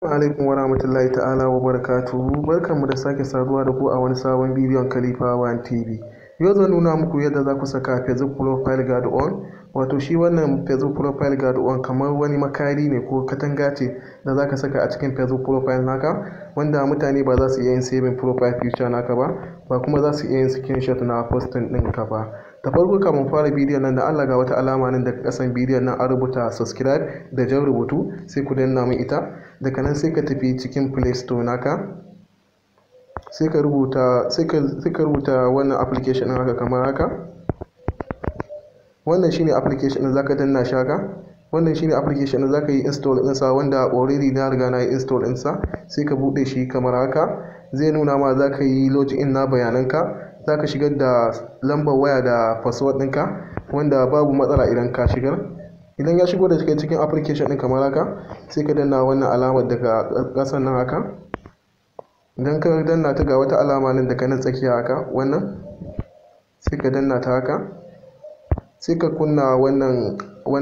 alaikum wa rahmatullahi ta'ala wa barakatuhu. Barkanmu da sake saduwa da ku a wani sabon bidiyon Khalifa One TV. Yau zan nuna muku yadda za ku saka Facebook Profile Guard on. Wato shi wannan Facebook Profile Guard on kamar wani makari ne ko katanga ce da za ka saka a cikin Facebook Profile naka, wanda mutane ba za su iya yin saving profile picture naka ba kuma za su iya yin screenshot na posting ɗinka ba. Da farko kafin fara bidiyon nan, da Allah ga wata alama nan daga ƙasan bidiyon nan an rubuta subscribe da jan rubutu, sai ku danna min ita. Daga nan sai ka tafi cikin Play Store naka, sai ka rubuta wannan application ɗin haka kamar haka. Wannan shine application ɗin, zaka danna shi haka. Wannan shine application ɗin, zaka yi install ɗinsa, wanda already na riga na yi install ɗinsa. Sai ka buɗe shi kamar haka. Zai nuna ma zaka yi login na bayananka, zaka shigar da lambar waya da password ɗinka, wanda babu matsala idan ka shigar. Idan ya shigo da cikin application ɗin kamar haka, sai ka danna wannan alamar daga ƙasan nan haka. Idan ka danna ta, ga wata alama nan daga nan tsakiya haka, wannan sai ka danna ta haka. Sai ka kunna wannan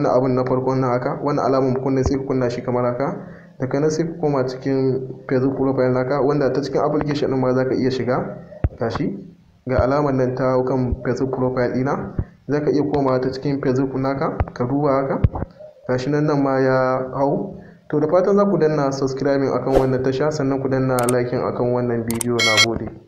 abun na farkon nan haka, wannan alamar kunna sai ka kunna shi kamar haka. Daga nan sai ka koma cikin Facebook profile naka, wanda ta cikin application ɗin ma za ka iya shiga. Gashi ga alamar nan ta kan Facebook profile ɗina, za ka iya komawa ta cikin Facebook naka ka duba haka. Gashi nan ma ya hau. To da fatan za ku danna subscribing akan wannan tasha, sannan ku danna liking akan wannan bidiyo. Na gode.